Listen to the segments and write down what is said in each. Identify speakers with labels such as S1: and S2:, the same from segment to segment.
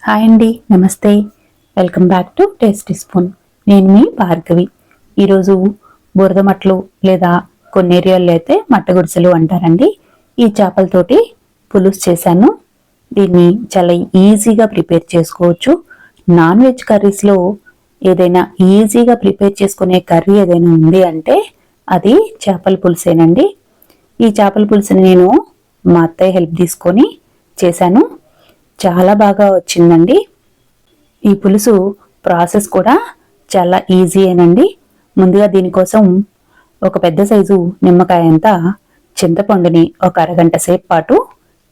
S1: Hi అండి, నమస్తే. Welcome back to tasty spoon. నేను మీ భార్గవి. ఈరోజు బురద మట్టలు లేదా కొన్ని ఏరియాల్లో అయితే మట్ట గుడిసెలు అంటారండి. ఈ చేపలతోటి పులుసు చేశాను. దీన్ని చాలా ఈజీగా ప్రిపేర్ చేసుకోవచ్చు. నాన్ వెజ్ కర్రీస్లో ఏదైనా ఈజీగా ప్రిపేర్ చేసుకునే కర్రీ ఏదైనా ఉంది అంటే అది చేపల పులుసేనండి. ఈ చేపల పులుసుని నేను మా అత్తయ్య హెల్ప్ తీసుకొని చేశాను. చాలా బాగా వచ్చిందండి. ఈ పులుసు ప్రాసెస్ కూడా చాలా ఈజీయేనండి. ముందుగా దీనికోసం ఒక పెద్ద సైజు నిమ్మకాయ అంతా చింతపండుని ఒక అరగంట సేపు పాటు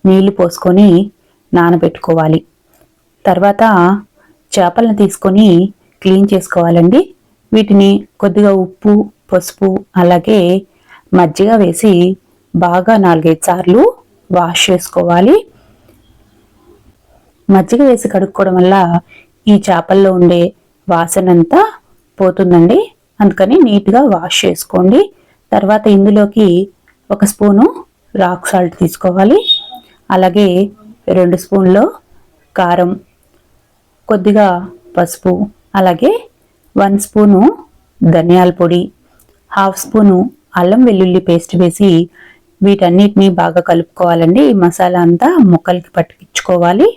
S1: నీళ్లు పోసుకొని నానబెట్టుకోవాలి. తర్వాత చేపలను తీసుకొని క్లీన్ చేసుకోవాలండి. వీటిని కొద్దిగా ఉప్పు, పసుపు అలాగే మజ్జిగ వేసి బాగా 4-5 సార్లు వాష్ చేసుకోవాలి. మజ్జిగ వేసి కడుక్కోవడం వల్ల ఈ చేపల్లో ఉండే వాసనంతా పోతుందండి. అందుకని నీట్గా వాష్ చేసుకోండి. తర్వాత ఇందులోకి 1 స్పూను రాక్ సాల్ట్ తీసుకోవాలి. అలాగే 2 స్పూన్లు కారం, కొద్దిగా పసుపు, అలాగే 1 స్పూను ధనియాల పొడి, 1/2 స్పూను అల్లం వెల్లుల్లి పేస్ట్ వేసి వీటన్నిటిని బాగా కలుపుకోవాలండి. ఈ మసాలా అంతా ముక్కలకి పట్టించుకోవాలి.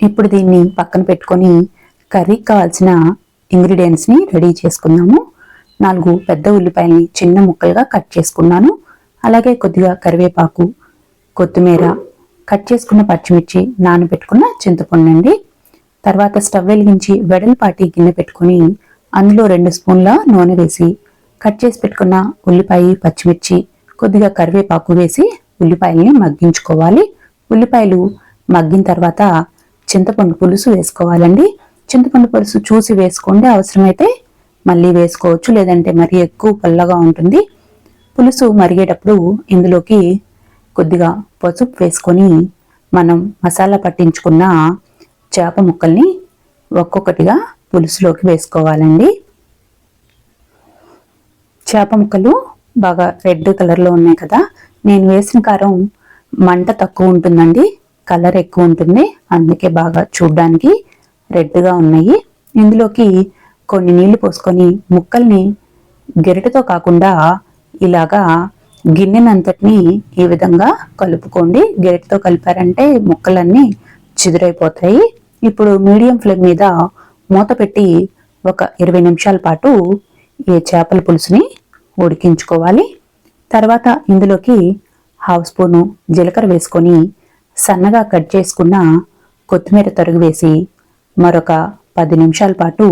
S1: ఇప్పుడు దీన్ని పక్కన పెట్టుకొని కర్రీకి కావాల్సిన ఇంగ్రీడియంట్స్ని రెడీ చేసుకుందాము. 4 పెద్ద ఉల్లిపాయల్ని చిన్న ముక్కలుగా కట్ చేసుకున్నాను. అలాగే కొద్దిగా కరివేపాకు, కొత్తిమీర, కట్ చేసుకున్న పచ్చిమిర్చి, నానబెట్టుకున్న చింతపండు అండి. తర్వాత స్టవ్ వెలిగించి వెడల్పాటి గిన్నె పెట్టుకొని అందులో 2 స్పూన్ల నూనె వేసి కట్ చేసి పెట్టుకున్న ఉల్లిపాయ, పచ్చిమిర్చి, కొద్దిగా కరివేపాకు వేసి ఉల్లిపాయల్ని మగ్గించుకోవాలి. ఉల్లిపాయలు మగ్గిన తర్వాత చింతపండు పులుసు వేసుకోవాలండి. చింతపండు పులుసు చూసి వేసుకోండి. అవసరమైతే మళ్ళీ వేసుకోవచ్చు, లేదంటే మరీ ఎక్కువ పుల్లగా ఉంటుంది. పులుసు మరిగేటప్పుడు ఇందులోకి కొద్దిగా పసుపు వేసుకొని మనం మసాలా పట్టించుకున్న చేప ముక్కల్ని ఒక్కొక్కటిగా పులుసులోకి వేసుకోవాలండి. చేప ముక్కలు బాగా రెడ్ కలర్లో ఉన్నాయి కదా. నేను వేసిన కారం మంట తక్కువ ఉంటుందండి, కలర్ ఎక్కువ ఉంటుంది, అందుకే బాగా చూడ్డానికి రెడ్గా ఉన్నాయి. ఇందులోకి కొన్ని నీళ్లు పోసుకొని ముక్కల్ని గెరిటతో కాకుండా ఇలాగా గిన్నెనంతటిని ఈ విధంగా కలుపుకోండి. గెరిటతో కలిపారంటే ముక్కలన్నీ చిదురైపోతాయి. ఇప్పుడు మీడియం ఫ్లేమ్ మీద మూత పెట్టి ఒక 20 నిమిషాల పాటు ఈ చేపల పులుసుని ఉడికించుకోవాలి. తర్వాత ఇందులోకి 1/2 స్పూను జీలకర్ర వేసుకొని సన్నగా కట్ చేసుకున్న కొత్తిమీర తరుగు వేసి మరొక 10 నిమిషాల పాటు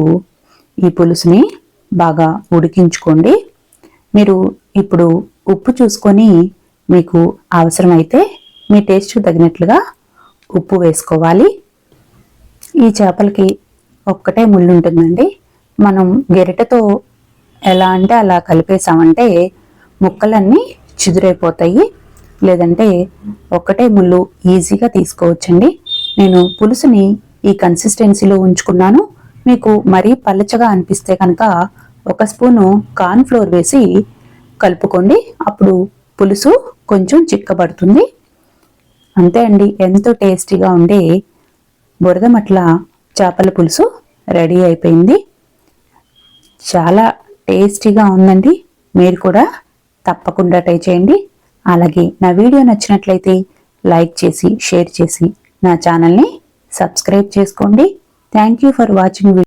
S1: ఈ పులుసుని బాగా ఉడికించుకోండి. మీరు ఇప్పుడు ఉప్పు చూసుకొని మీకు అవసరమైతే మీ టేస్ట్కి తగినట్లుగా ఉప్పు వేసుకోవాలి. ఈ చేపలకి ఒక్కటే ముళ్ళు ఉంటుందండి. మనం గెరిటతో ఎలా అంటే అలా కలిపేసామంటే ముక్కలన్నీ చిదురైపోతాయి, లేదంటే ఒక్కటే ముళ్ళు ఈజీగా తీసుకోవచ్చండి. నేను పులుసుని ఈ కన్సిస్టెన్సీలో ఉంచుకున్నాను. మీకు మరీ పలచగా అనిపిస్తే కనుక 1 స్పూను కార్న్ ఫ్లోర్ వేసి కలుపుకోండి. అప్పుడు పులుసు కొంచెం చిక్కబడుతుంది. అంతే అండి, ఎంతో టేస్టీగా ఉండే బురద మట్ల చేపల పులుసు రెడీ అయిపోయింది. చాలా టేస్టీగా ఉందండి. మీరు కూడా తప్పకుండా ట్రై చేయండి. అలాగే నా వీడియో నచ్చినట్లయితే లైక్ చేసి, షేర్ చేసి నా ఛానల్ని సబ్స్క్రైబ్ చేసుకోండి. Thank you for watching.